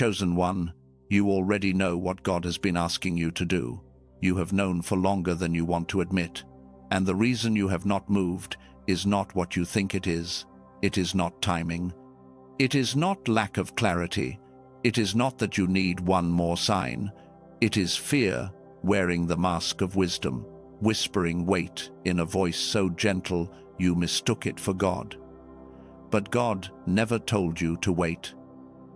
Chosen one, you already know what God has been asking you to do. You have known for longer than you want to admit. And the reason you have not moved is not what you think it is. It is not timing. It is not lack of clarity. It is not that you need one more sign. It is fear wearing the mask of wisdom, whispering wait in a voice so gentle you mistook it for God. But God never told you to wait.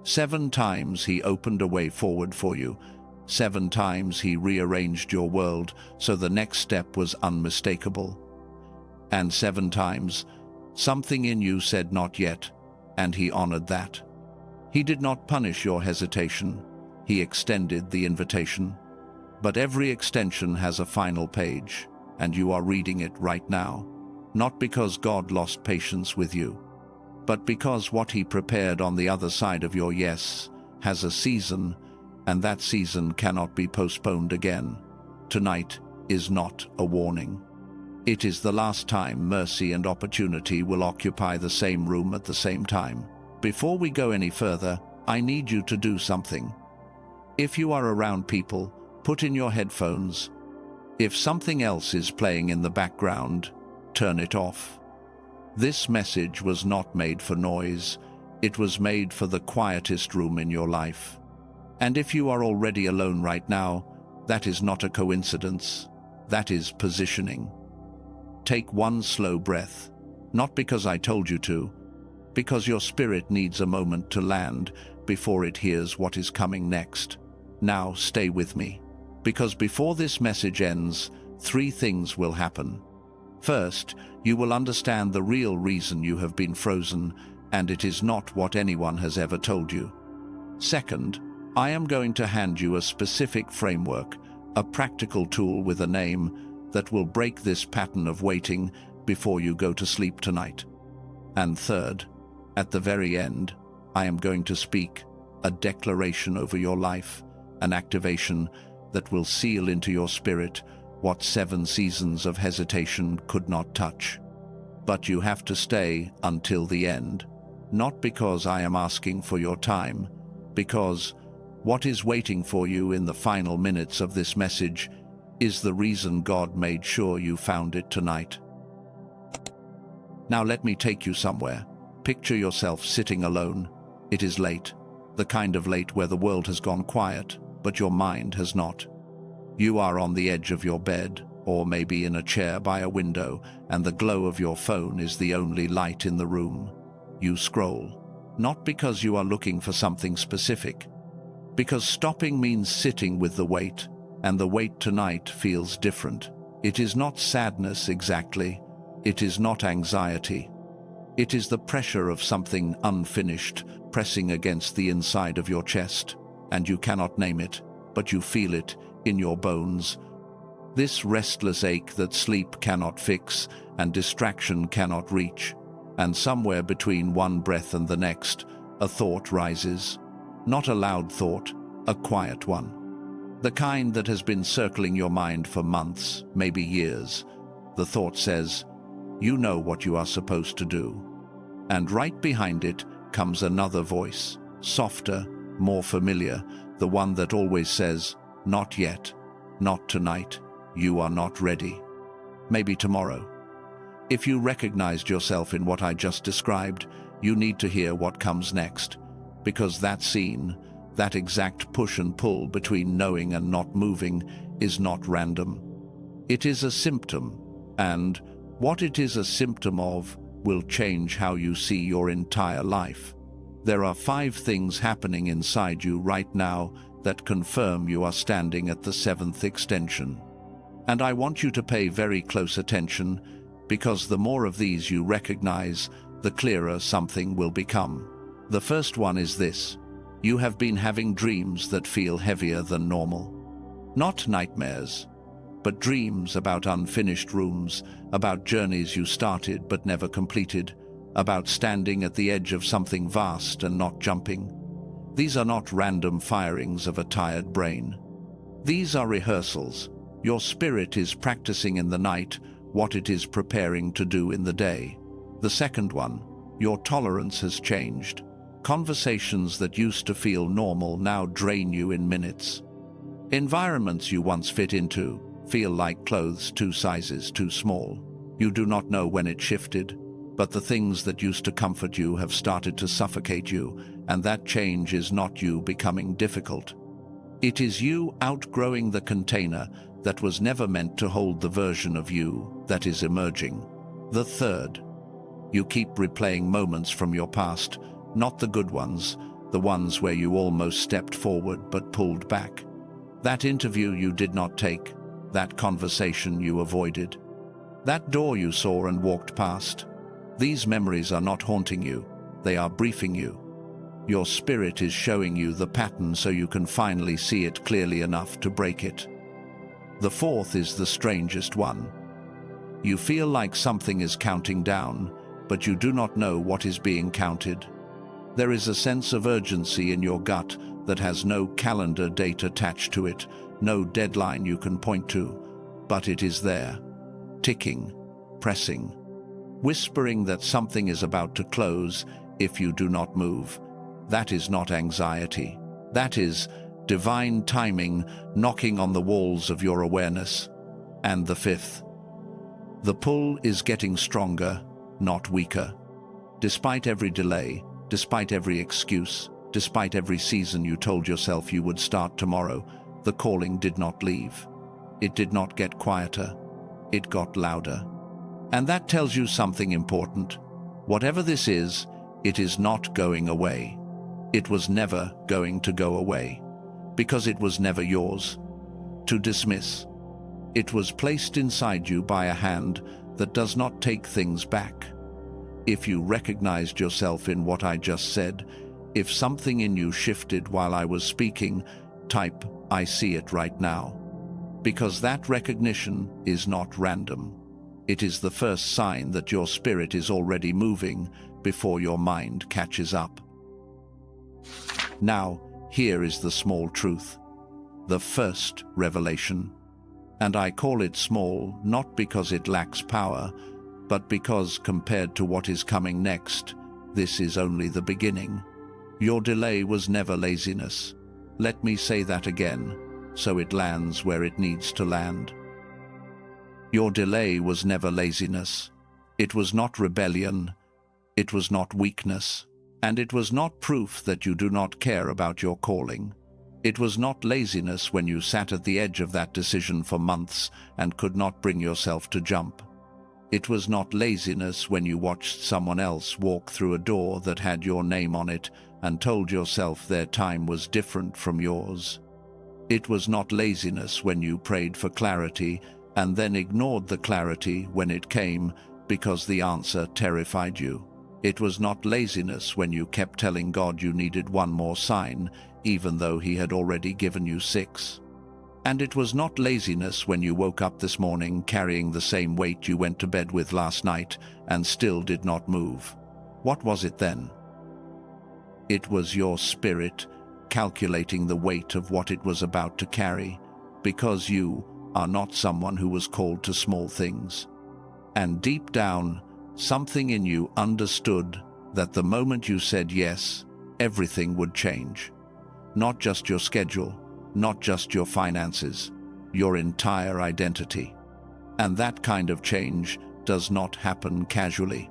7 times He opened a way forward for you. 7 times He rearranged your world so the next step was unmistakable. And 7 times, something in you said not yet, and He honored that. He did not punish your hesitation. He extended the invitation. But every extension has a final page, and you are reading it right now. Not because God lost patience with you, but because what He prepared on the other side of your yes has a season, and that season cannot be postponed again. Tonight is not a warning. It is the last time mercy and opportunity will occupy the same room at the same time. Before we go any further, I need you to do something. If you are around people, put in your headphones. If something else is playing in the background, turn it off. This message was not made for noise. It was made for the quietest room in your life. And if you are already alone right now, that is not a coincidence. That is positioning. Take one slow breath, not because I told you to, because your spirit needs a moment to land before it hears what is coming next. Now stay with me, because before this message ends, 3 things will happen. First, you will understand the real reason you have been frozen, and it is not what anyone has ever told you. Second, I am going to hand you a specific framework, a practical tool with a name that will break this pattern of waiting before you go to sleep tonight. And third, at the very end, I am going to speak a declaration over your life, an activation that will seal into your spirit what 7 seasons of hesitation could not touch. But you have to stay until the end, not because I am asking for your time, because what is waiting for you in the final minutes of this message is the reason God made sure you found it tonight. Now let me take you somewhere. Picture yourself sitting alone. It is late, the kind of late where the world has gone quiet, but your mind has not. You are on the edge of your bed, or maybe in a chair by a window, and the glow of your phone is the only light in the room. You scroll, not because you are looking for something specific, because stopping means sitting with the weight, and the weight tonight feels different. It is not sadness exactly. It is not anxiety. It is the pressure of something unfinished pressing against the inside of your chest, and you cannot name it, but you feel it in your bones. This restless ache that sleep cannot fix and distraction cannot reach, and somewhere between one breath and the next, a thought rises. Not a loud thought, a quiet one. The kind that has been circling your mind for months, maybe years. The thought says, you know what you are supposed to do. And right behind it comes another voice, softer, more familiar, the one that always says, not yet, not tonight, you are not ready. Maybe tomorrow. If you recognized yourself in what I just described, you need to hear what comes next, because that scene, that exact push and pull between knowing and not moving, is not random. It is a symptom, and what it is a symptom of will change how you see your entire life. There are 5 things happening inside you right now that confirm you are standing at the 7th extension. And I want you to pay very close attention, because the more of these you recognize, the clearer something will become. The first one is this. You have been having dreams that feel heavier than normal. Not nightmares, but dreams about unfinished rooms, about journeys you started but never completed, about standing at the edge of something vast and not jumping. These are not random firings of a tired brain. These are rehearsals. Your spirit is practicing in the night what it is preparing to do in the day. The second one, your tolerance has changed. Conversations that used to feel normal now drain you in minutes. Environments you once fit into feel like clothes 2 sizes too small. You do not know when it shifted, but the things that used to comfort you have started to suffocate you, and that change is not you becoming difficult. It is you outgrowing the container that was never meant to hold the version of you that is emerging. The third, you keep replaying moments from your past, not the good ones, the ones where you almost stepped forward but pulled back. That interview you did not take, that conversation you avoided, that door you saw and walked past. These memories are not haunting you, they are briefing you. Your spirit is showing you the pattern so you can finally see it clearly enough to break it. The fourth is the strangest one. You feel like something is counting down, but you do not know what is being counted. There is a sense of urgency in your gut that has no calendar date attached to it, no deadline you can point to, but it is there, ticking, pressing, whispering that something is about to close if you do not move. That is not anxiety. That is divine timing knocking on the walls of your awareness. And the fifth, the pull is getting stronger, not weaker. Despite every delay, despite every excuse, despite every season you told yourself you would start tomorrow, the calling did not leave. It did not get quieter. It got louder. And that tells you something important. Whatever this is, it is not going away. It was never going to go away, because it was never yours to dismiss. It was placed inside you by a hand that does not take things back. If you recognized yourself in what I just said, if something in you shifted while I was speaking, type, "I see it right now." Because that recognition is not random. It is the first sign that your spirit is already moving before your mind catches up. Now, here is the small truth, the first revelation. And I call it small not because it lacks power, but because compared to what is coming next, this is only the beginning. Your delay was never laziness. Let me say that again, so it lands where it needs to land. Your delay was never laziness. It was not rebellion. It was not weakness. And it was not proof that you do not care about your calling. It was not laziness when you sat at the edge of that decision for months and could not bring yourself to jump. It was not laziness when you watched someone else walk through a door that had your name on it and told yourself their time was different from yours. It was not laziness when you prayed for clarity and then ignored the clarity when it came because the answer terrified you. It was not laziness when you kept telling God you needed one more sign, even though He had already given you 6. And it was not laziness when you woke up this morning carrying the same weight you went to bed with last night and still did not move. What was it then? It was your spirit calculating the weight of what it was about to carry, because you are not someone who was called to small things. And deep down, something in you understood that the moment you said yes, everything would change. Not just your schedule, not just your finances, your entire identity. And that kind of change does not happen casually.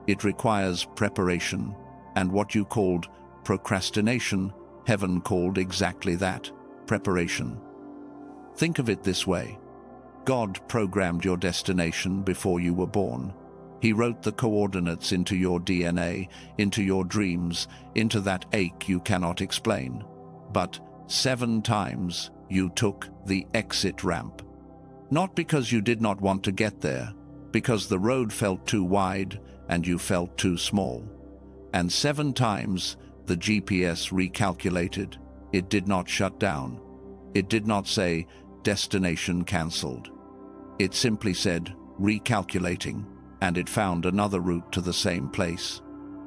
It requires preparation, and what you called procrastination, heaven called exactly that, preparation. Think of it this way. God programmed your destination before you were born. He wrote the coordinates into your DNA, into your dreams, into that ache you cannot explain. But 7 times you took the exit ramp. Not because you did not want to get there, because the road felt too wide and you felt too small. And 7 times the GPS recalculated. It did not shut down. It did not say, destination cancelled. It simply said, recalculating, and it found another route to the same place.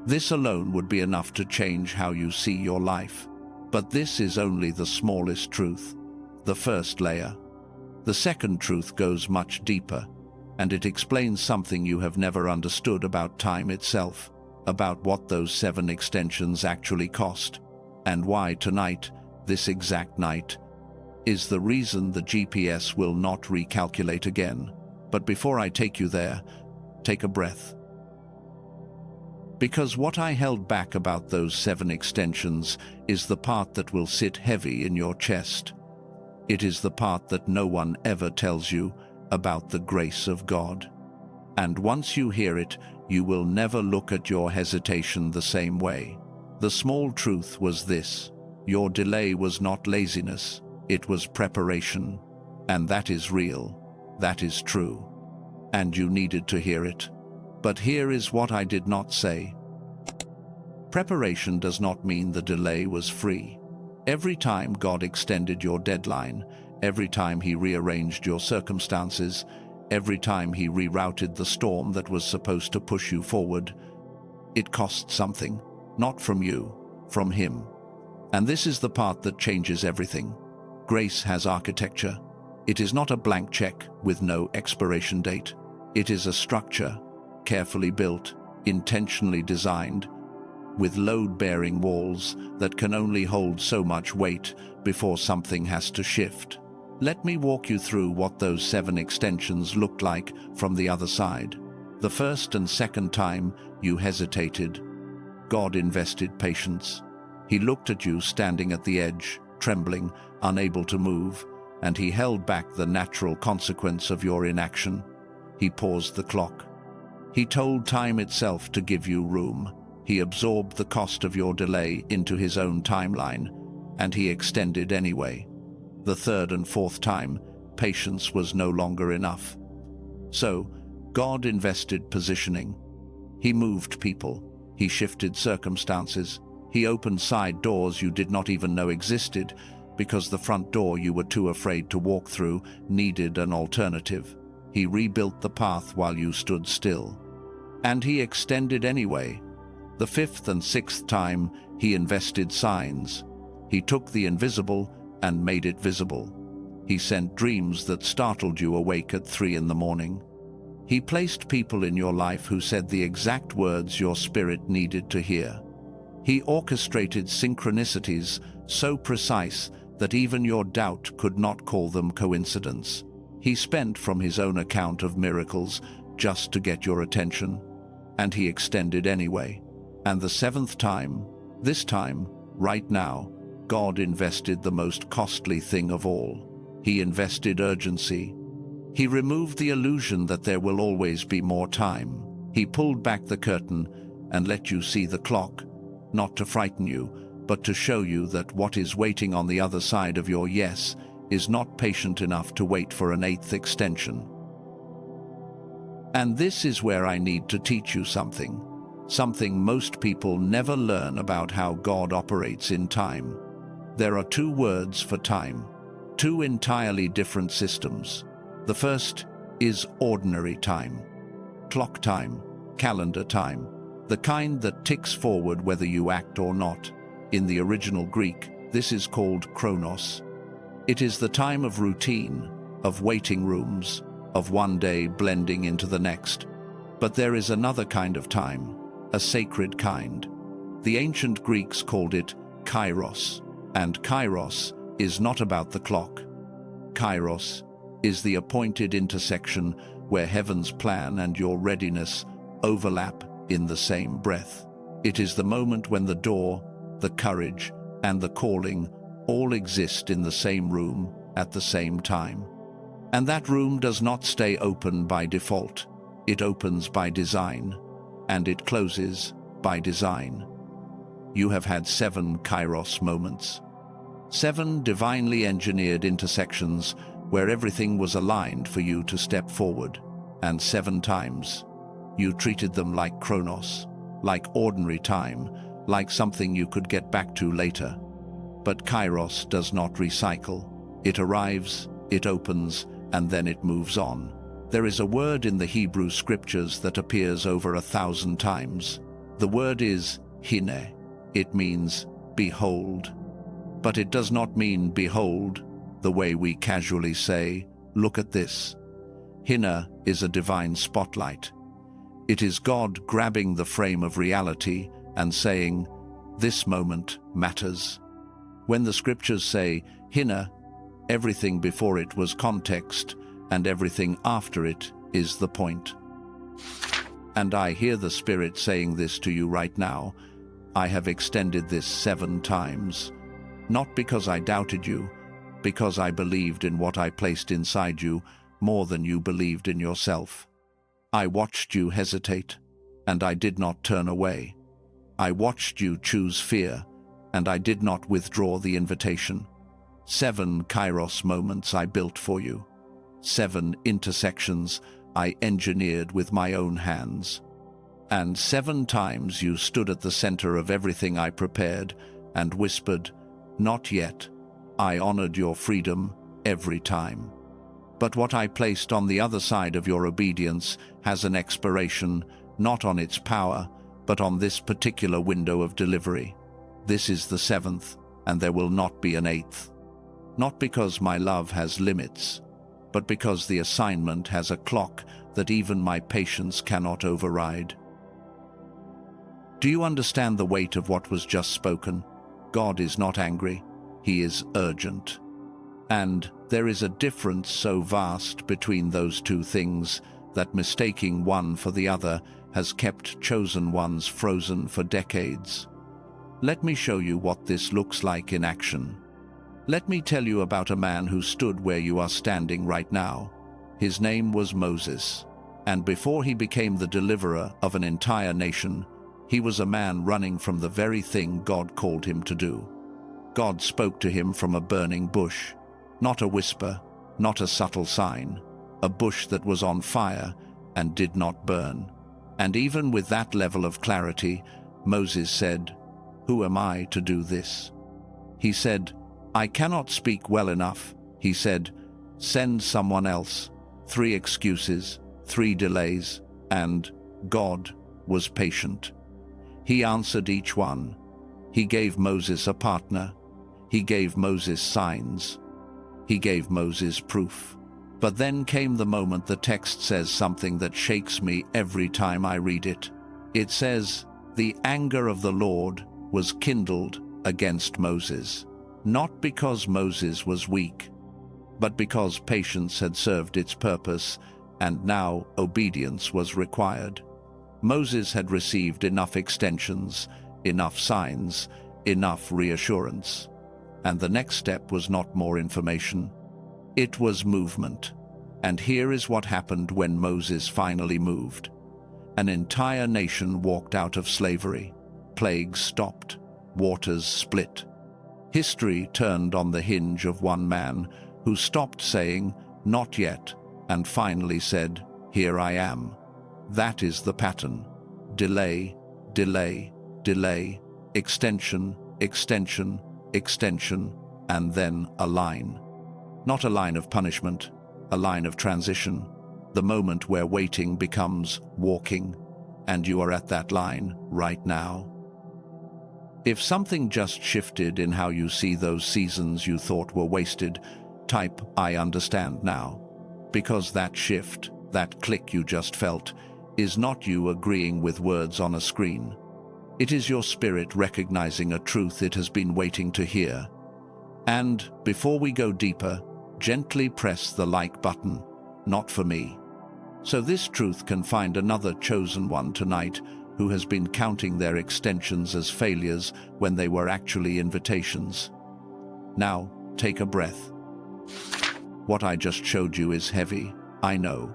This alone would be enough to change how you see your life. But this is only the smallest truth, the first layer. The second truth goes much deeper, and it explains something you have never understood about time itself. about what those 7 extensions actually cost, and why tonight, this exact night, is the reason the GPS will not recalculate again. But before I take you there, take a breath. Because what I held back about those 7 extensions is the part that will sit heavy in your chest. It is the part that no one ever tells you about the grace of God. And once you hear it, you will never look at your hesitation the same way. The small truth was this: your delay was not laziness, it was preparation. And that is real, that is true. And you needed to hear it. But here is what I did not say. Preparation does not mean the delay was free. Every time God extended your deadline, every time He rearranged your circumstances, every time He rerouted the storm that was supposed to push you forward, it cost something, not from you, from Him. And this is the part that changes everything. Grace has architecture. It is not a blank check with no expiration date. It is a structure, carefully built, intentionally designed, with load-bearing walls that can only hold so much weight before something has to shift. Let me walk you through what those 7 extensions looked like from the other side. The first and second time you hesitated, God invested patience. He looked at you standing at the edge, trembling, unable to move, and He held back the natural consequence of your inaction. He paused the clock. He told time itself to give you room. He absorbed the cost of your delay into His own timeline, and He extended anyway. The third and fourth time, patience was no longer enough. So, God invested positioning. He moved people. He shifted circumstances. He opened side doors you did not even know existed, because the front door you were too afraid to walk through needed an alternative. He rebuilt the path while you stood still. And He extended anyway. The fifth and sixth time, He invested signs. He took the invisible and made it visible. He sent dreams that startled you awake at 3 in the morning. He placed people in your life who said the exact words your spirit needed to hear. He orchestrated synchronicities so precise that even your doubt could not call them coincidence. He spent from His own account of miracles just to get your attention, and He extended anyway. And the 7th time, this time, right now, God invested the most costly thing of all. He invested urgency. He removed the illusion that there will always be more time. He pulled back the curtain and let you see the clock, not to frighten you, but to show you that what is waiting on the other side of your yes is not patient enough to wait for an 8th extension. And this is where I need to teach you something. Something most people never learn about how God operates in time. There are 2 words for time, 2 entirely different systems. The first is ordinary time, clock time, calendar time, the kind that ticks forward whether you act or not. In the original Greek, this is called chronos. It is the time of routine, of waiting rooms, of one day blending into the next. But there is another kind of time, a sacred kind. The ancient Greeks called it kairos, and kairos is not about the clock. Kairos is the appointed intersection where heaven's plan and your readiness overlap in the same breath. It is the moment when the door, the courage, and the calling all exist in the same room at the same time. And that room does not stay open by default. It opens by design, and it closes by design. You have had 7 kairos moments. 7 divinely engineered intersections where everything was aligned for you to step forward. And 7 times, you treated them like chronos, like ordinary time, like something you could get back to later. But kairos does not recycle. It arrives, it opens, and then it moves on. There is a word in the Hebrew scriptures that appears over 1,000 times. The word is hine. It means behold. But it does not mean behold the way we casually say, look at this. Hine is a divine spotlight. It is God grabbing the frame of reality and saying, "This moment matters." When the scriptures say, "Hina," everything before it was context, and everything after it is the point. And I hear the Spirit saying this to you right now. I have extended this 7 times. Not because I doubted you, because I believed in what I placed inside you more than you believed in yourself. I watched you hesitate, and I did not turn away. I watched you choose fear, and I did not withdraw the invitation. 7 Kairos moments I built for you. 7 intersections I engineered with my own hands. And 7 times you stood at the center of everything I prepared and whispered, "Not yet." I honored your freedom every time. But what I placed on the other side of your obedience has an expiration, not on its power, but on this particular window of delivery. This is the 7th, and there will not be an 8th. Not because my love has limits, but because the assignment has a clock that even my patience cannot override. Do you understand the weight of what was just spoken? God is not angry. He is urgent. And there is a difference so vast between those two things that mistaking one for the other has kept chosen ones frozen for decades. Let me show you what this looks like in action. Let me tell you about a man who stood where you are standing right now. His name was Moses, and before he became the deliverer of an entire nation, he was a man running from the very thing God called him to do. God spoke to him from a burning bush, not a whisper, not a subtle sign, a bush that was on fire and did not burn. And even with that level of clarity, Moses said, "Who am I to do this?" He said, "I cannot speak well enough." He said, "Send someone else." 3 excuses, 3 delays, and God was patient. He answered each one. He gave Moses a partner. He gave Moses signs. He gave Moses proof. But then came the moment the text says something that shakes me every time I read it. It says, "The anger of the Lord was kindled against Moses," not because Moses was weak, but because patience had served its purpose, and now obedience was required. Moses had received enough extensions, enough signs, enough reassurance. And the next step was not more information. It was movement. And here is what happened when Moses finally moved. An entire nation walked out of slavery. Plagues stopped. Waters split. History turned on the hinge of one man who stopped saying, "Not yet," and finally said, "Here I am." That is the pattern. Delay, delay, delay, extension, extension, extension, and then a line. Not a line of punishment, a line of transition, the moment where waiting becomes walking, and you are at that line right now. If something just shifted in how you see those seasons you thought were wasted, type "I understand now." Because that shift, that click you just felt, is not you agreeing with words on a screen. It is your spirit recognizing a truth it has been waiting to hear. And before we go deeper, gently press the like button, not for me. So this truth can find another chosen one tonight who has been counting their extensions as failures when they were actually invitations. Now, take a breath. What I just showed you is heavy, I know.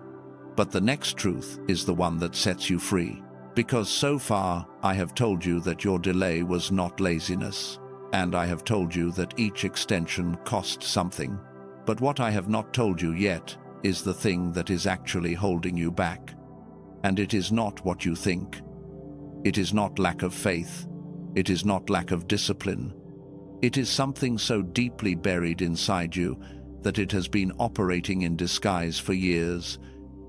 But the next truth is the one that sets you free. Because so far, I have told you that your delay was not laziness. And I have told you that each extension cost something. But what I have not told you yet is the thing that is actually holding you back. And it is not what you think. It is not lack of faith. It is not lack of discipline. It is something so deeply buried inside you that it has been operating in disguise for years,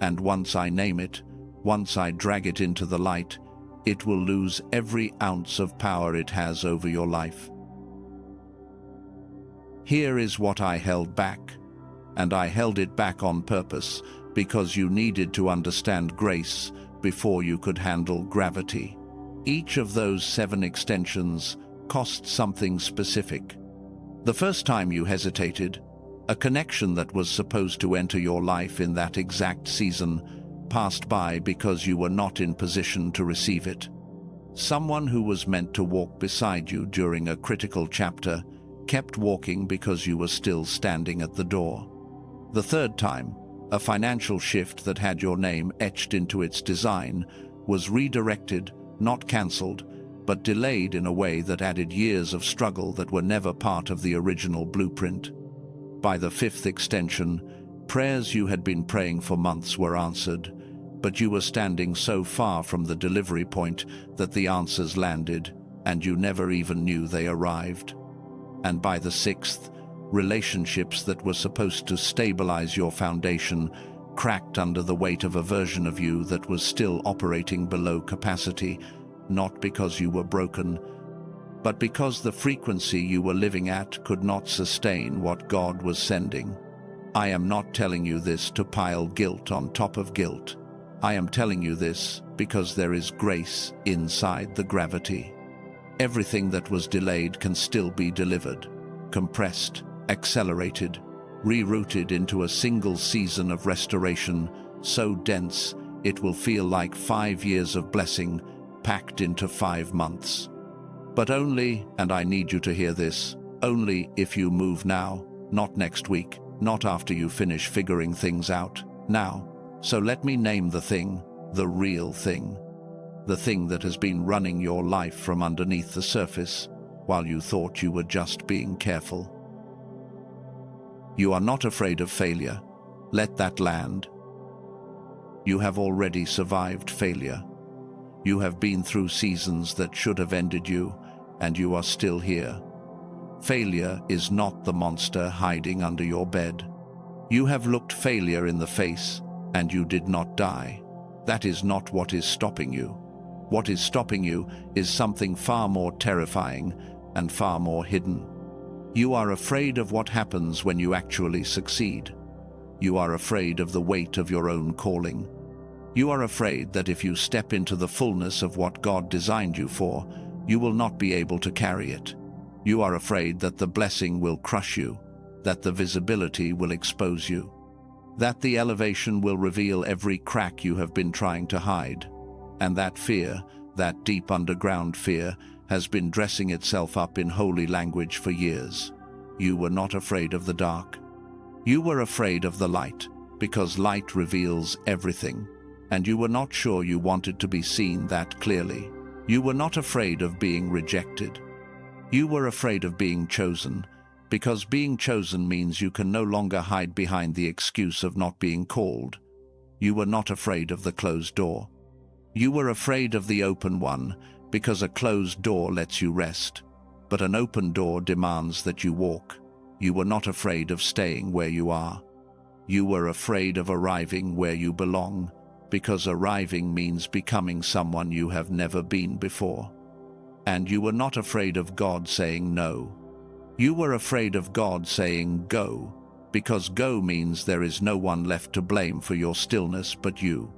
and once I name it, once I drag it into the light, it will lose every ounce of power it has over your life. Here is what I held back, and I held it back on purpose because you needed to understand grace before you could handle gravity. Each of those 7 extensions cost something specific. The first time you hesitated, a connection that was supposed to enter your life in that exact season passed by because you were not in position to receive it. Someone who was meant to walk beside you during a critical chapter kept walking because you were still standing at the door. The third time, a financial shift that had your name etched into its design was redirected, not cancelled, but delayed in a way that added years of struggle that were never part of the original blueprint. By the 5th extension, prayers you had been praying for months were answered, but you were standing so far from the delivery point that the answers landed, and you never even knew they arrived. And by the 6th, relationships that were supposed to stabilize your foundation cracked under the weight of a version of you that was still operating below capacity, not because you were broken, but because the frequency you were living at could not sustain what God was sending. I am not telling you this to pile guilt on top of guilt. I am telling you this because there is grace inside the gravity. Everything that was delayed can still be delivered, compressed, accelerated, rerouted into a single season of restoration so dense it will feel like 5 years of blessing packed into 5 months. But only, and I need you to hear this, only if you move now, not next week, not after you finish figuring things out, now. So let me name the thing, the real thing. The thing that has been running your life from underneath the surface while you thought you were just being careful. You are not afraid of failure. Let that land. You have already survived failure. You have been through seasons that should have ended you, and you are still here. Failure is not the monster hiding under your bed. You have looked failure in the face, and you did not die. That is not what is stopping you. What is stopping you is something far more terrifying and far more hidden. You are afraid of what happens when you actually succeed. You are afraid of the weight of your own calling. You are afraid that if you step into the fullness of what God designed you for, you will not be able to carry it. You are afraid that the blessing will crush you, that the visibility will expose you, that the elevation will reveal every crack you have been trying to hide. And that fear, that deep underground fear, has been dressing itself up in holy language for years. You were not afraid of the dark. You were afraid of the light, because light reveals everything, and you were not sure you wanted to be seen that clearly. You were not afraid of being rejected. You were afraid of being chosen, because being chosen means you can no longer hide behind the excuse of not being called. You were not afraid of the closed door. You were afraid of the open one, because a closed door lets you rest, but an open door demands that you walk. You were not afraid of staying where you are. You were afraid of arriving where you belong, because arriving means becoming someone you have never been before. And you were not afraid of God saying no. You were afraid of God saying go, because go means there is no one left to blame for your stillness but you.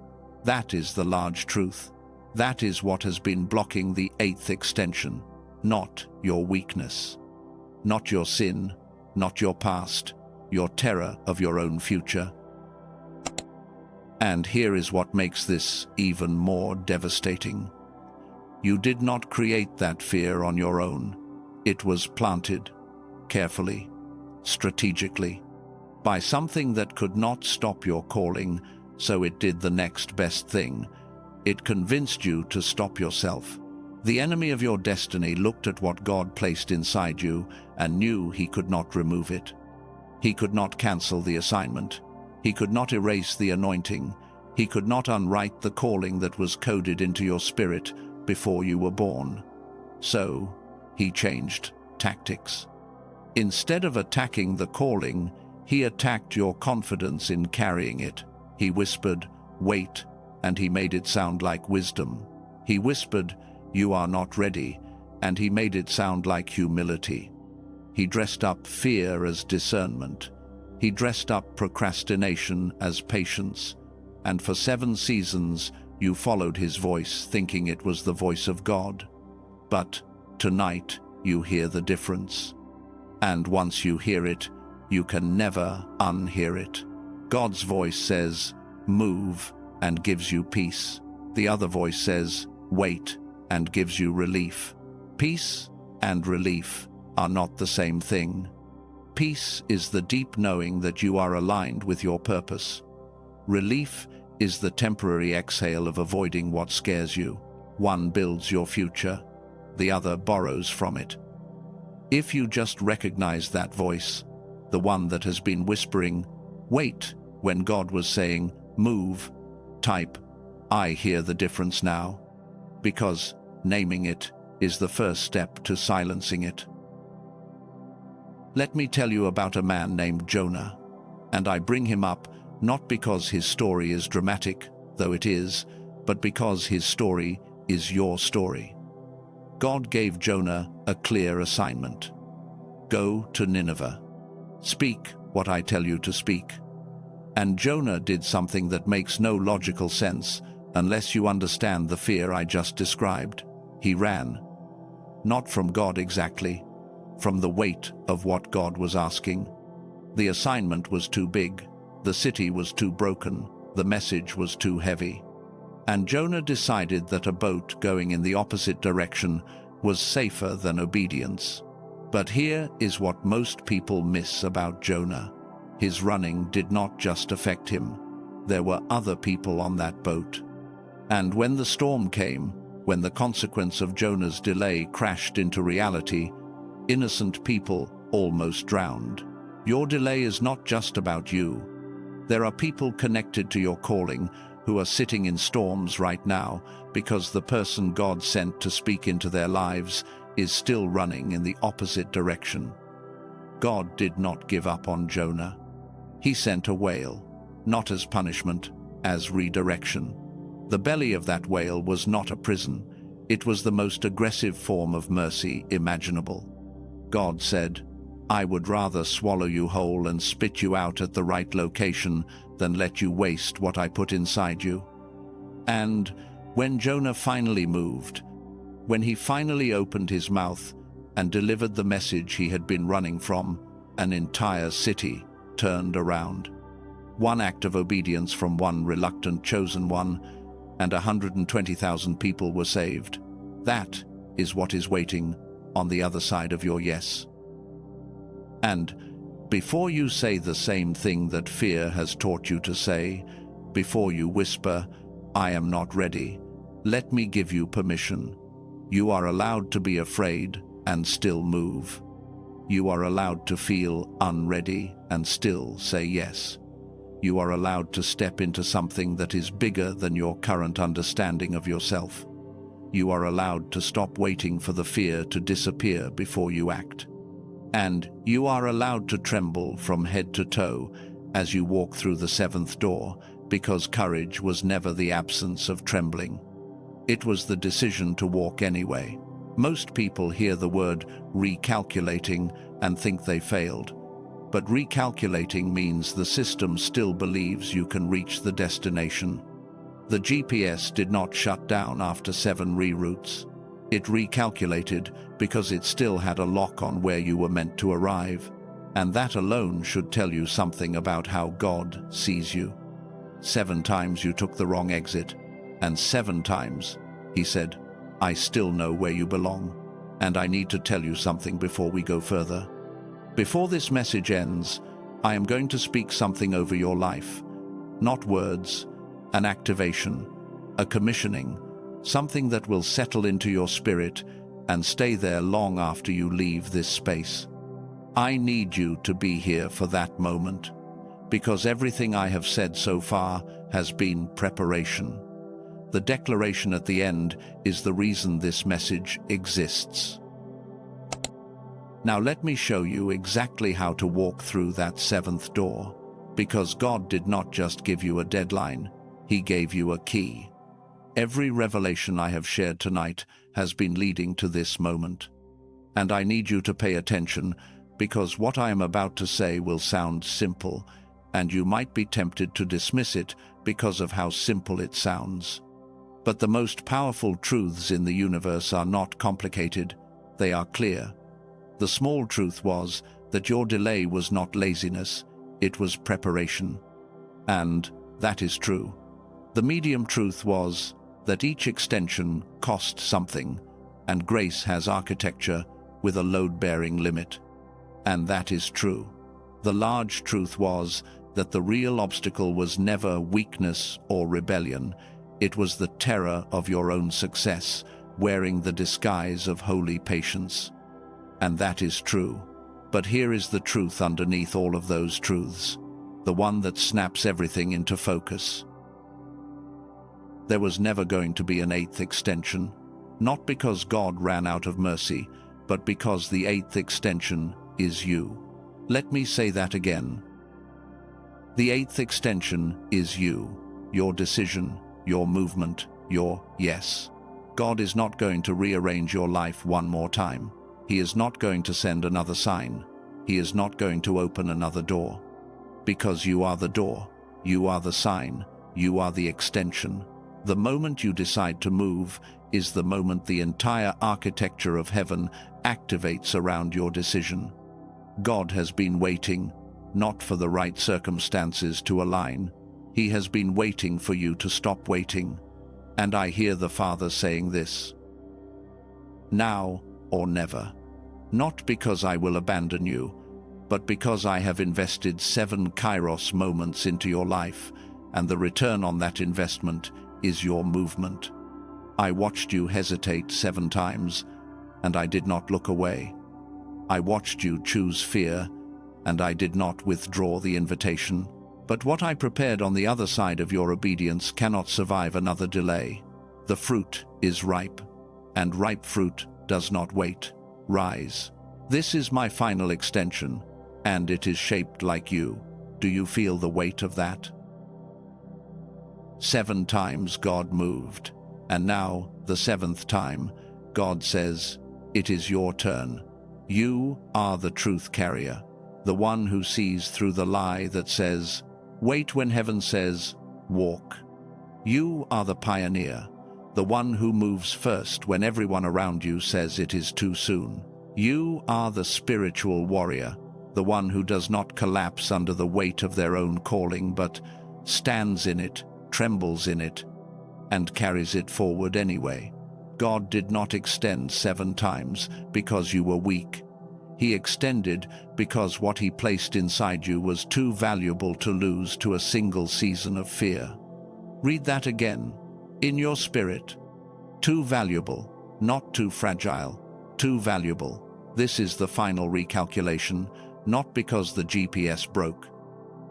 That is the large truth. That is what has been blocking the 8th extension, not your weakness, not your sin, not your past, your terror of your own future. And here is what makes this even more devastating. You did not create that fear on your own. It was planted, carefully, strategically, by something that could not stop your calling, so it did the next best thing. It convinced you to stop yourself. The enemy of your destiny looked at what God placed inside you and knew he could not remove it. He could not cancel the assignment. He could not erase the anointing. He could not unwrite the calling that was coded into your spirit before you were born. So, he changed tactics. Instead of attacking the calling, he attacked your confidence in carrying it. He whispered, "Wait," and he made it sound like wisdom. He whispered, "You are not ready," and he made it sound like humility. He dressed up fear as discernment. He dressed up procrastination as patience. And for 7 seasons, You followed his voice, thinking it was the voice of God. But tonight, you hear the difference. And once you hear it, you can never unhear it. God's voice says, move, and gives you peace. The other voice says, wait, and gives you relief. Peace and relief are not the same thing. Peace is the deep knowing that you are aligned with your purpose. Relief is the temporary exhale of avoiding what scares you. One builds your future, the other borrows from it. If you just recognize that voice, the one that has been whispering, wait, when God was saying, move, type, I hear the difference now, because naming it is the first step to silencing it. Let me tell you about a man named Jonah, and I bring him up not because his story is dramatic, though it is, but because his story is your story. God gave Jonah a clear assignment. Go to Nineveh. Speak what I tell you to speak. And Jonah did something that makes no logical sense unless you understand the fear I just described. He ran. Not from God exactly, from the weight of what God was asking. The assignment was too big, the city was too broken, the message was too heavy. And Jonah decided that a boat going in the opposite direction was safer than obedience. But here is what most people miss about Jonah. His running did not just affect him. There were other people on that boat. And when the storm came, when the consequence of Jonah's delay crashed into reality, innocent people almost drowned. Your delay is not just about you. There are people connected to your calling who are sitting in storms right now because the person God sent to speak into their lives is still running in the opposite direction. God did not give up on Jonah. He sent a whale, not as punishment, as redirection. The belly of that whale was not a prison. It was the most aggressive form of mercy imaginable. God said, I would rather swallow you whole and spit you out at the right location than let you waste what I put inside you. And when Jonah finally moved, when he finally opened his mouth and delivered the message he had been running from, an entire city turned around. One act of obedience from one reluctant chosen one, and 120,000 people were saved. That is what is waiting on the other side of your yes. And before you say the same thing that fear has taught you to say, before you whisper, I am not ready, let me give you permission. You are allowed to be afraid and still move. You are allowed to feel unready and still say yes. You are allowed to step into something that is bigger than your current understanding of yourself. You are allowed to stop waiting for the fear to disappear before you act. And you are allowed to tremble from head to toe as you walk through the seventh door, because courage was never the absence of trembling. It was the decision to walk anyway. Most people hear the word recalculating and think they failed. But recalculating means the system still believes you can reach the destination. The GPS did not shut down after 7 reroutes. It recalculated because it still had a lock on where you were meant to arrive. And that alone should tell you something about how God sees you. 7 times you took the wrong exit, and 7 times he said, I still know where you belong, and I need to tell you something before we go further. Before this message ends, I am going to speak something over your life. Not words, an activation, a commissioning, something that will settle into your spirit and stay there long after you leave this space. I need you to be here for that moment, because everything I have said so far has been preparation. The declaration at the end is the reason this message exists. Now let me show you exactly how to walk through that 7th door, because God did not just give you a deadline, He gave you a key. Every revelation I have shared tonight has been leading to this moment. And I need you to pay attention, because what I am about to say will sound simple, and you might be tempted to dismiss it because of how simple it sounds. But the most powerful truths in the universe are not complicated, they are clear. The small truth was that your delay was not laziness, it was preparation. And that is true. The medium truth was that each extension cost something, and grace has architecture with a load-bearing limit. And that is true. The large truth was that the real obstacle was never weakness or rebellion, it was the terror of your own success, wearing the disguise of holy patience. And that is true. But here is the truth underneath all of those truths, the one that snaps everything into focus. There was never going to be an eighth extension, not because God ran out of mercy, but because the eighth extension is you. Let me say that again. The eighth extension is you, your decision, your movement, your yes. God is not going to rearrange your life one more time. He is not going to send another sign. He is not going to open another door. Because you are the door, you are the sign, you are the extension. The moment you decide to move is the moment the entire architecture of heaven activates around your decision. God has been waiting, not for the right circumstances to align. He has been waiting for you to stop waiting. And I hear the Father saying this: now or never. Not because I will abandon you, but because I have invested 7 Kairos moments into your life, and the return on that investment is your movement. I watched you hesitate 7 times, and I did not look away. I watched you choose fear, and I did not withdraw the invitation. But what I prepared on the other side of your obedience cannot survive another delay. The fruit is ripe, and ripe fruit does not wait. Rise. This is my final extension, and it is shaped like you. Do you feel the weight of that? 7 times God moved, and now, the 7th time, God says, it is your turn. You are the truth carrier, the one who sees through the lie that says, wait when heaven says, walk. You are the pioneer, the one who moves first when everyone around you says it is too soon. You are the spiritual warrior, the one who does not collapse under the weight of their own calling, but stands in it, trembles in it, and carries it forward anyway. God did not extend 7 times because you were weak. He extended because what he placed inside you was too valuable to lose to a single season of fear. Read that again. In your spirit. Too valuable, not too fragile. Too valuable. This is the final recalculation, not because the GPS broke,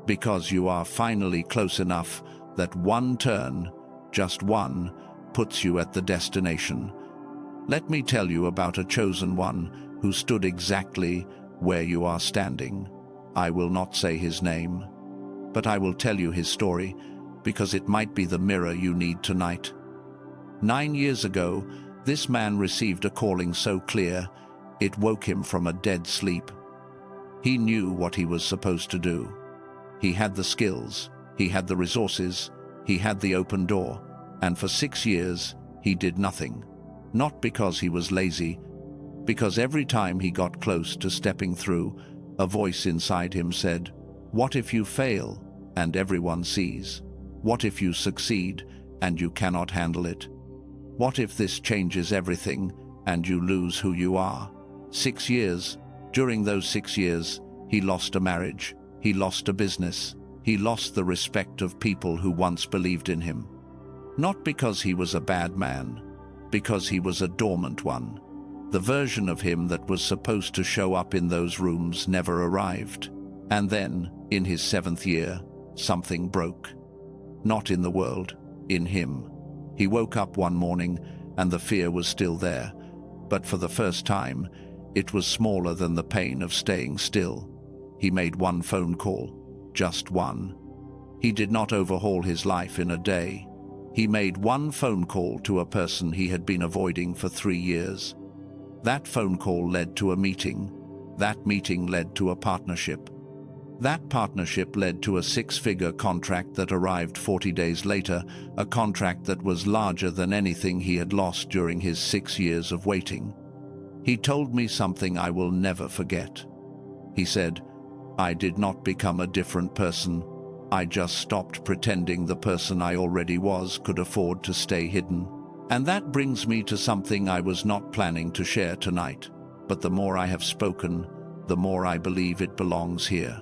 because you are finally close enough that one turn, just one, puts you at the destination. Let me tell you about a chosen one who stood exactly where you are standing. I will not say his name, but I will tell you his story because it might be the mirror you need tonight. 9 years ago, this man received a calling so clear, it woke him from a dead sleep. He knew what he was supposed to do. He had the skills, he had the resources, he had the open door, and for 6 years, he did nothing. Not because he was lazy, because every time he got close to stepping through, a voice inside him said, "What if you fail and everyone sees? What if you succeed and you cannot handle it? What if this changes everything and you lose who you are?" 6 years. During those 6 years, he lost a marriage, he lost a business, he lost the respect of people who once believed in him. Not because he was a bad man, because he was a dormant one. The version of him that was supposed to show up in those rooms never arrived. And then, in his 7th year, something broke. Not in the world, in him. He woke up one morning, and the fear was still there. But for the first time, it was smaller than the pain of staying still. He made one phone call, just one. He did not overhaul his life in a day. He made one phone call to a person he had been avoiding for 3 years. That phone call led to a meeting. That meeting led to a partnership. That partnership led to a six-figure contract that arrived 40 days later, a contract that was larger than anything he had lost during his 6 years of waiting. He told me something I will never forget. He said, "I did not become a different person. I just stopped pretending the person I already was could afford to stay hidden." And that brings me to something I was not planning to share tonight, but the more I have spoken, the more I believe it belongs here.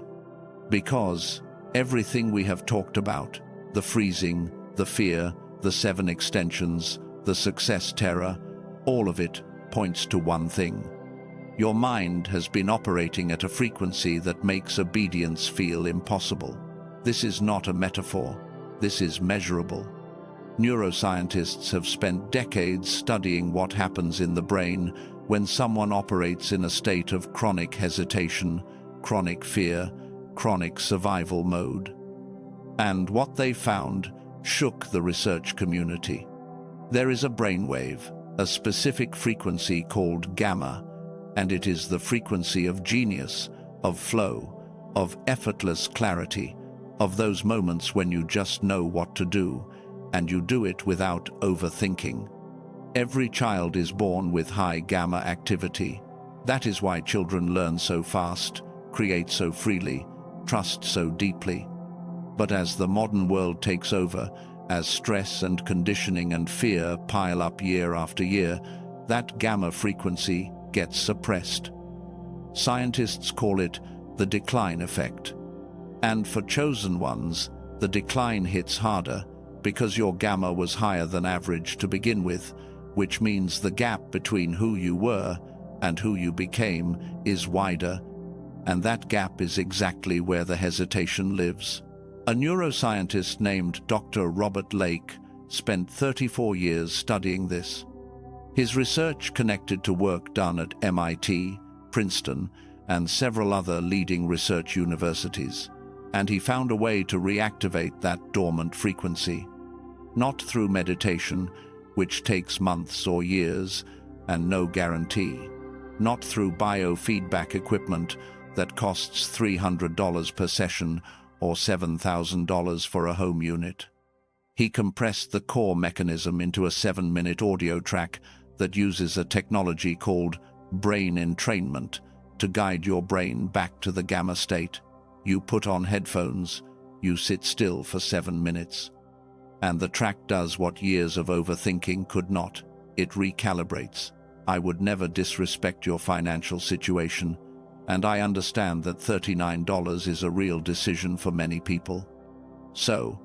Because everything we have talked about, the freezing, the fear, the 7 extensions, the success terror, all of it points to one thing. Your mind has been operating at a frequency that makes obedience feel impossible. This is not a metaphor. This is measurable. Neuroscientists have spent decades studying what happens in the brain when someone operates in a state of chronic hesitation, chronic fear, chronic survival mode. And what they found shook the research community. There is a brainwave, a specific frequency called gamma, and it is the frequency of genius, of flow, of effortless clarity, of those moments when you just know what to do, and you do it without overthinking. Every child is born with high gamma activity. That is why children learn so fast, create so freely, trust so deeply. But as the modern world takes over, as stress and conditioning and fear pile up year after year, that gamma frequency gets suppressed. Scientists call it the decline effect. And for chosen ones, the decline hits harder because your gamma was higher than average to begin with, which means the gap between who you were and who you became is wider, and that gap is exactly where the hesitation lives. A neuroscientist named Dr. Robert Lake spent 34 years studying this. His research connected to work done at MIT, Princeton, and several other leading research universities, and he found a way to reactivate that dormant frequency. Not through meditation, which takes months or years, and no guarantee. Not through biofeedback equipment that costs $300 per session or $7,000 for a home unit. He compressed the core mechanism into a 7-minute audio track that uses a technology called brain entrainment to guide your brain back to the gamma state. You put on headphones, you sit still for 7 minutes. And the track does what years of overthinking could not. It recalibrates. I would never disrespect your financial situation, and I understand that $39 is a real decision for many people. So,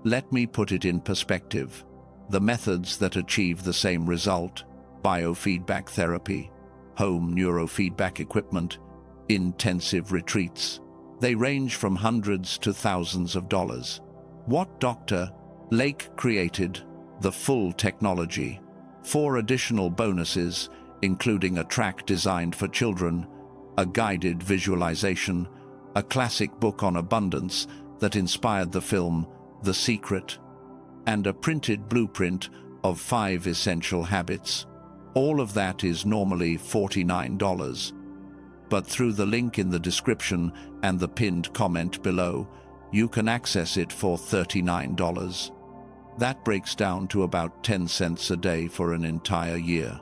let me put it in perspective. The methods that achieve the same result, biofeedback therapy, home neurofeedback equipment, intensive retreats, they range from hundreds to thousands of dollars. What Dr. Lake created? The full technology. 4 additional bonuses, including a track designed for children, a guided visualization, a classic book on abundance that inspired the film The Secret, and a printed blueprint of 5 essential habits. All of that is normally $49. But through the link in the description and the pinned comment below, you can access it for $39. That breaks down to about 10 cents a day for an entire year.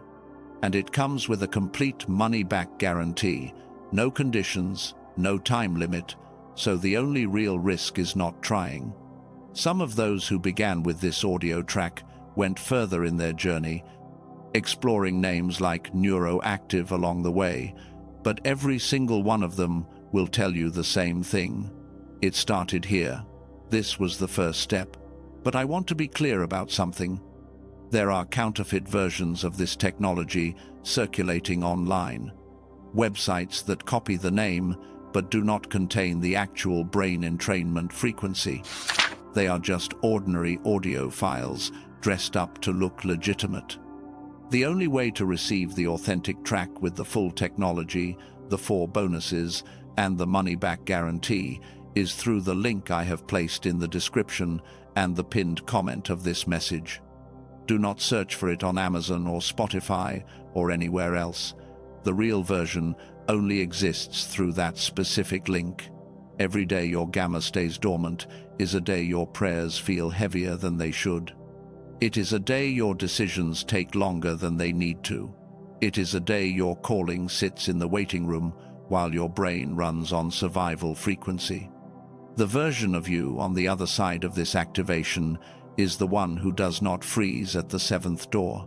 And it comes with a complete money-back guarantee, no conditions, no time limit, so the only real risk is not trying. Some of those who began with this audio track went further in their journey, exploring names like Neuroactive along the way, but every single one of them will tell you the same thing. It started here. This was the first step. But I want to be clear about something. There are counterfeit versions of this technology circulating online. Websites that copy the name but do not contain the actual brain entrainment frequency. They are just ordinary audio files dressed up to look legitimate. The only way to receive the authentic track with the full technology, the 4 bonuses, and the money-back guarantee is through the link I have placed in the description and the pinned comment of this message. Do not search for it on Amazon or Spotify or anywhere else. The real version only exists through that specific link. Every day your gamma stays dormant is a day your prayers feel heavier than they should. It is a day your decisions take longer than they need to. It is a day your calling sits in the waiting room while your brain runs on survival frequency. The version of you on the other side of this activation is the one who does not freeze at the seventh door.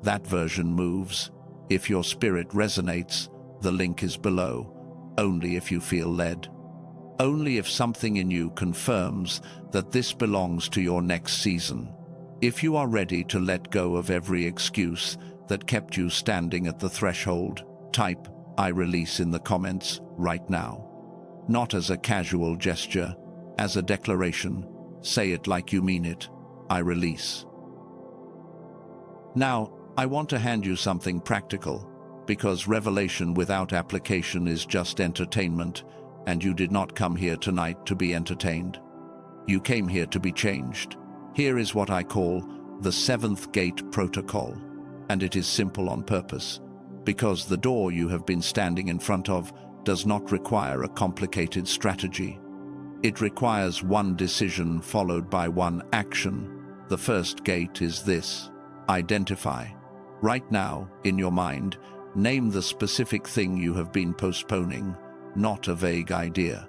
That version moves. If your spirit resonates, the link is below, only if you feel led. Only if something in you confirms that this belongs to your next season. If you are ready to let go of every excuse that kept you standing at the threshold, type "I release" in the comments right now. Not as a casual gesture, as a declaration. Say it like you mean it. I release. Now, I want to hand you something practical, because revelation without application is just entertainment, and you did not come here tonight to be entertained. You came here to be changed. Here is what I call the seventh gate protocol, and it is simple on purpose, because the door you have been standing in front of does not require a complicated strategy. It requires one decision followed by one action. The first gate is this: identify. Right now, in your mind, name the specific thing you have been postponing, not a vague idea.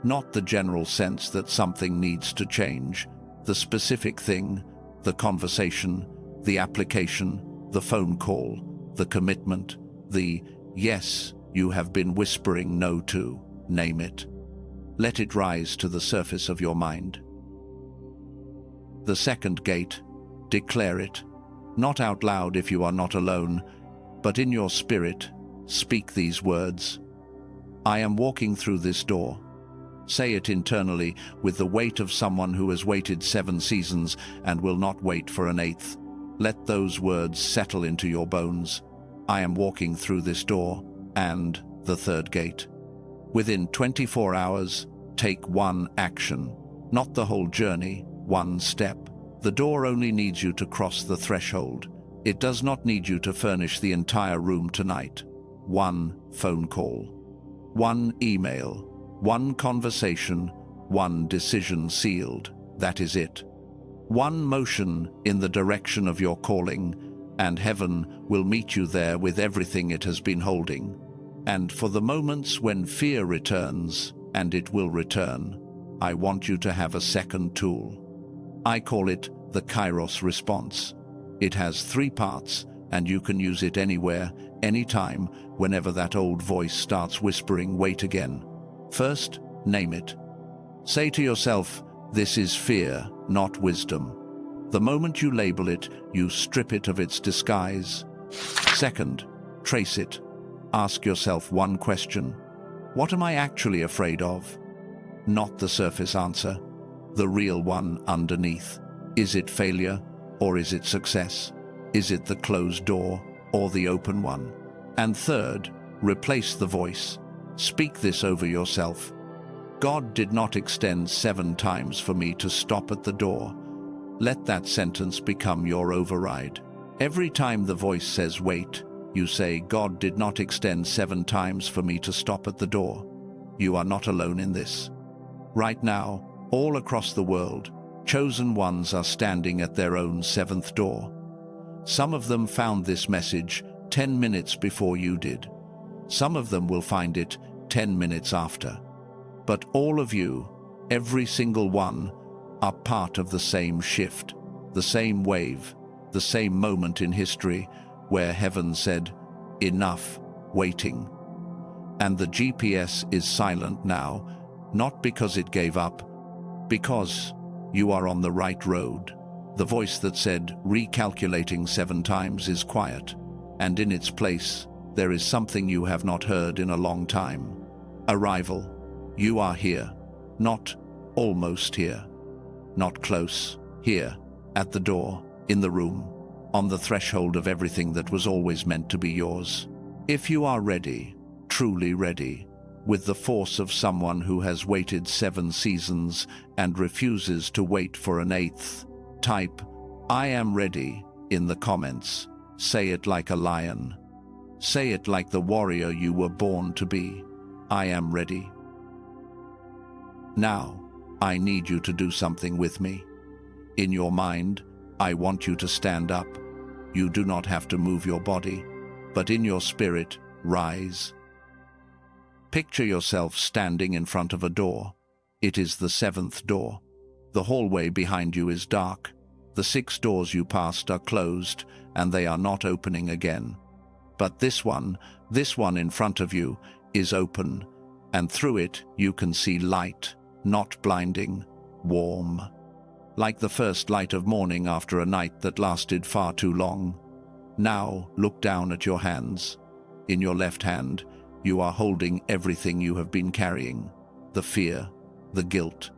Not the general sense that something needs to change. The specific thing, the conversation, the application, the phone call, the commitment, the yes you have been whispering no to. Name it. Let it rise to the surface of your mind. The second gate, declare it. Not out loud if you are not alone, but in your spirit, speak these words. I am walking through this door. Say it internally with the weight of someone who has waited 7 seasons and will not wait for an 8th. Let those words settle into your bones. I am walking through this door. And the third gate. Within 24 hours, take one action. Not the whole journey, one step. The door only needs you to cross the threshold. It does not need you to furnish the entire room tonight. One phone call. One email. One conversation. One decision sealed. That is it. One motion in the direction of your calling, and heaven will meet you there with everything it has been holding. And for the moments when fear returns, and it will return, I want you to have a second tool. I call it the Kairos response. It has 3 parts, and you can use it anywhere, anytime, whenever that old voice starts whispering, wait again. First, name it. Say to yourself, this is fear, not wisdom. The moment you label it, you strip it of its disguise. Second, trace it. Ask yourself one question. What am I actually afraid of? Not the surface answer, the real one underneath. Is it failure, or is it success? Is it the closed door, or the open one? And third, replace the voice. Speak this over yourself. God did not extend 7 times for me to stop at the door. Let that sentence become your override. Every time the voice says wait, you say, God did not extend 7 times for me to stop at the door. You are not alone in this. Right now, all across the world, chosen ones are standing at their own 7th door. Some of them found this message 10 minutes before you did. Some of them will find it 10 minutes after. But all of you, every single one, are part of the same shift, the same wave, the same moment in history where heaven said, enough waiting. And the GPS is silent now, not because it gave up, because you are on the right road. The voice that said recalculating 7 times is quiet, and in its place, there is something you have not heard in a long time. Arrival. You are here, not almost here, not close, here, at the door, in the room, on the threshold of everything that was always meant to be yours. If you are ready, truly ready, with the force of someone who has waited 7 seasons and refuses to wait for an 8th, type, I am ready, in the comments. Say it like a lion. Say it like the warrior you were born to be. I am ready. Now, I need you to do something with me. In your mind, I want you to stand up. You do not have to move your body, but in your spirit, rise. Picture yourself standing in front of a door. It is the 7th door. The hallway behind you is dark. The 6 doors you passed are closed, and they are not opening again. But this one in front of you, is open, and through it you can see light, not blinding, warm. Like the first light of morning after a night that lasted far too long. Now look down at your hands. In your left hand, you are holding everything you have been carrying. The fear, the guilt,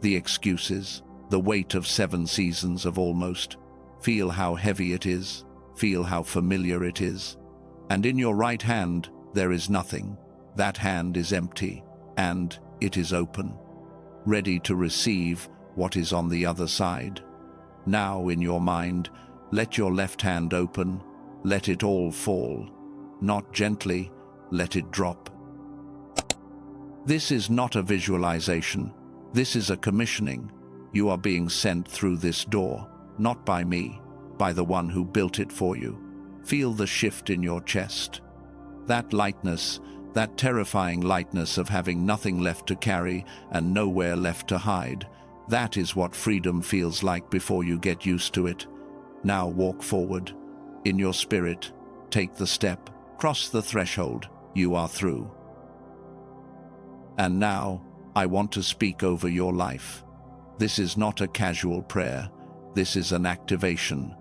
the excuses, the weight of 7 seasons of almost. Feel how heavy it is. Feel how familiar it is. And in your right hand, there is nothing. That hand is empty, and it is open, ready to receive what is on the other side. Now, in your mind, let your left hand open. Let it all fall. Not gently, let it drop. This is not a visualization. This is a commissioning. You are being sent through this door, not by me, by the one who built it for you. Feel the shift in your chest. That lightness, that terrifying lightness of having nothing left to carry and nowhere left to hide, that is what freedom feels like before you get used to it. Now walk forward. In your spirit, take the step, cross the threshold, you are through. And now, I want to speak over your life. This is not a casual prayer. This is an activation.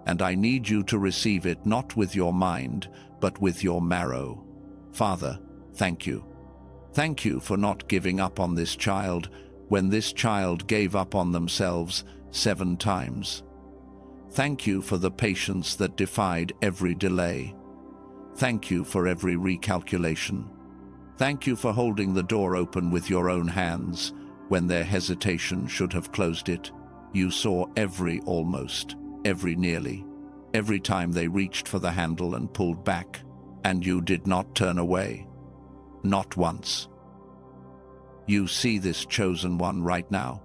And I need you to receive it not with your mind, but with your marrow. Father, thank you. Thank you for not giving up on this child when this child gave up on themselves 7 times. Thank you for the patience that defied every delay. Thank you for every recalculation. Thank you for holding the door open with your own hands when their hesitation should have closed it. You saw every almost, every nearly, every time they reached for the handle and pulled back, and you did not turn away. Not once. You see this chosen one right now.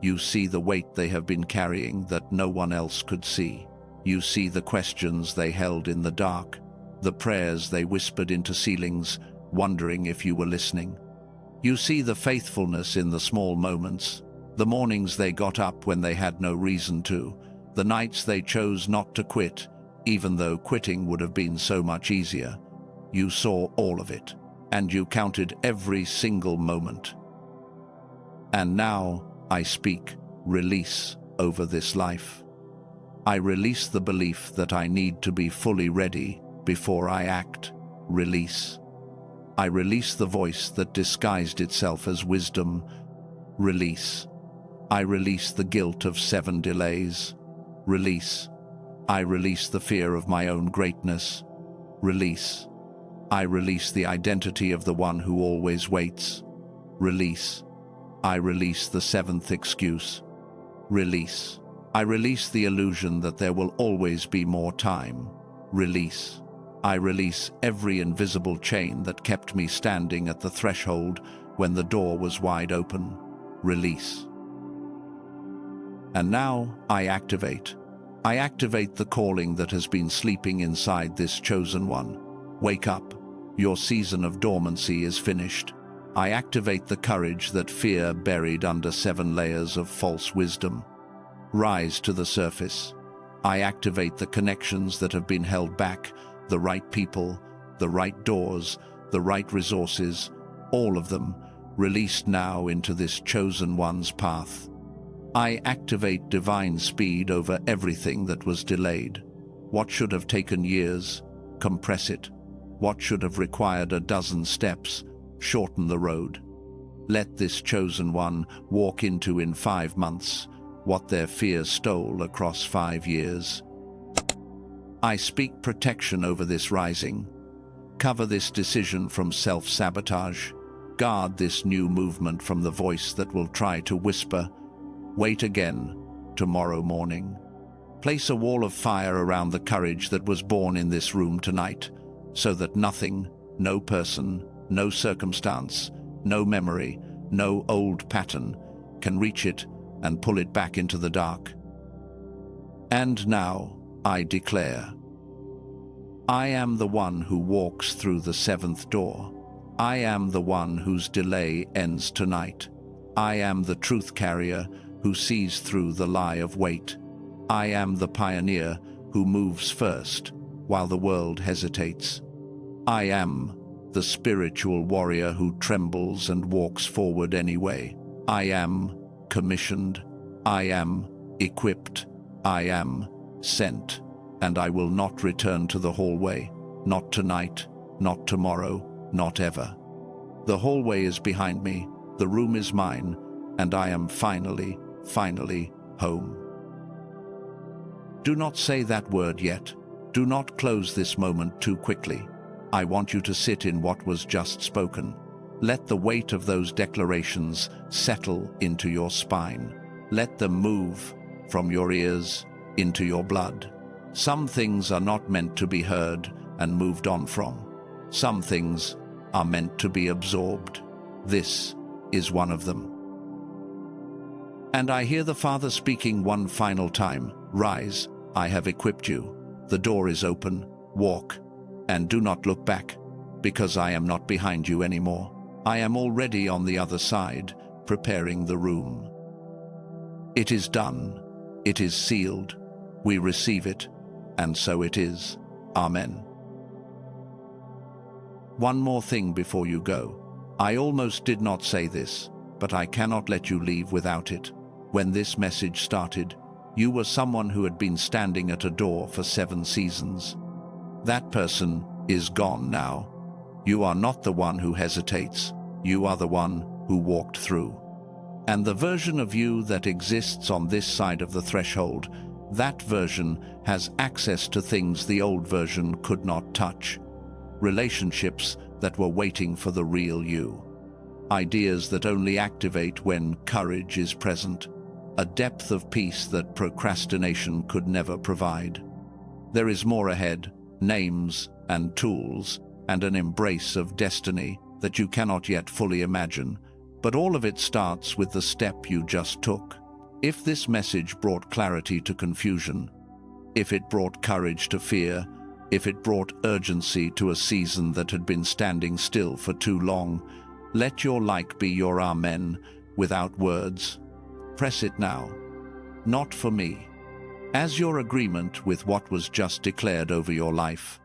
You see the weight they have been carrying that no one else could see. You see the questions they held in the dark, the prayers they whispered into ceilings, wondering if you were listening. You see the faithfulness in the small moments, the mornings they got up when they had no reason to, the nights they chose not to quit, even though quitting would have been so much easier. You saw all of it, and you counted every single moment. And now I speak release over this life. I release the belief that I need to be fully ready before I act. Release. I release the voice that disguised itself as wisdom. Release. I release the guilt of 7 delays. Release. I release the fear of my own greatness. Release. I release the identity of the one who always waits. Release. I release the 7th excuse. Release. I release the illusion that there will always be more time. Release. I release every invisible chain that kept me standing at the threshold when the door was wide open. Release. And now I activate. I activate the calling that has been sleeping inside this chosen one. Wake up. Your season of dormancy is finished. I activate the courage that fear buried under 7 layers of false wisdom. Rise to the surface. I activate the connections that have been held back, the right people, the right doors, the right resources, all of them, released now into this chosen one's path. I activate divine speed over everything that was delayed. What should have taken years, compress it. What should have required a dozen steps, shorten the road. Let this chosen one walk into in 5 months what their fear stole across 5 years. I speak protection over this rising. Cover this decision from self-sabotage. Guard this new movement from the voice that will try to whisper, "Wait again, tomorrow morning." Place a wall of fire around the courage that was born in this room tonight, so that nothing, no person, no circumstance, no memory, No old pattern can reach it and pull it back into the dark. And now I declare, I am the one who walks through the seventh door. I am the one whose delay ends tonight. I am the truth carrier who sees through the lie of wait. I am the pioneer who moves first while the world hesitates. I am the spiritual warrior who trembles and walks forward anyway. I am commissioned. I am equipped. I am sent. And I will not return to the hallway. Not tonight, not tomorrow, not ever. The hallway is behind me, the room is mine, and I am finally home. Do not say that word yet. Do not close this moment too quickly. I want you to sit in what was just spoken. Let the weight of those declarations settle into your spine. Let them move from your ears into your blood. Some things are not meant to be heard and moved on from. Some things are meant to be absorbed. This is one of them. And I hear the Father speaking one final time. Rise, I have equipped you. The door is open. Walk, and do not look back, because I am not behind you anymore. I am already on the other side, preparing the room. It is done. It is sealed. We receive it, and so it is. Amen. One more thing before you go. I almost did not say this, but I cannot let you leave without it. When this message started, you were someone who had been standing at a door for 7 seasons. That person is gone now. You are not the one who hesitates. You are the one who walked through. And the version of you that exists on this side of the threshold, that version has access to things the old version could not touch. Relationships that were waiting for the real you. Ideas that only activate when courage is present. A depth of peace that procrastination could never provide. There is more ahead, names and tools, and an embrace of destiny that you cannot yet fully imagine, but all of it starts with the step you just took. If this message brought clarity to confusion, if it brought courage to fear, if it brought urgency to a season that had been standing still for too long, let your like be your amen without words. Press it now. Not for me. As your agreement with what was just declared over your life.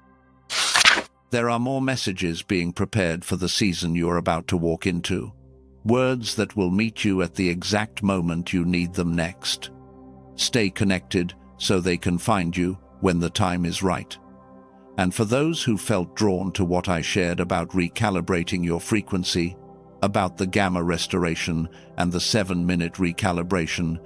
There are more messages being prepared for the season you are about to walk into. Words that will meet you at the exact moment you need them next. Stay connected so they can find you when the time is right. And for those who felt drawn to what I shared about recalibrating your frequency, about the gamma restoration and the 7-minute recalibration,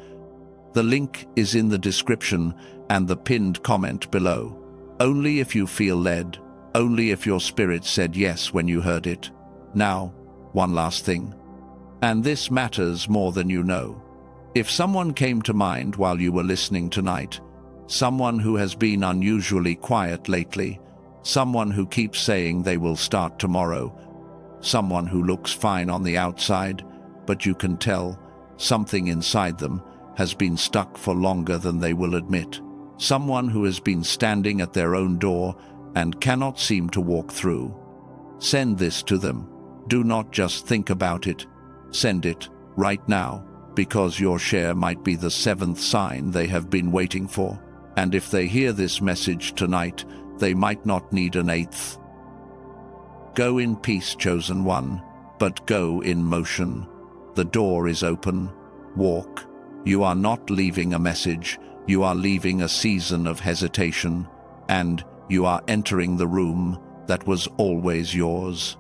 the link is in the description and the pinned comment below. Only if you feel led, only if your spirit said yes when you heard it. Now, one last thing. And this matters more than you know. If someone came to mind while you were listening tonight, someone who has been unusually quiet lately, someone who keeps saying they will start tomorrow, someone who looks fine on the outside, but you can tell something inside them has been stuck for longer than they will admit, someone who has been standing at their own door and cannot seem to walk through. Send this to them. Do not just think about it. Send it right now, because your share might be the 7th sign they have been waiting for. And if they hear this message tonight, they might not need an 8th. Go in peace, chosen one, but go in motion. The door is open. Walk. You are not leaving a message. You are leaving a season of hesitation, and you are entering the room that was always yours.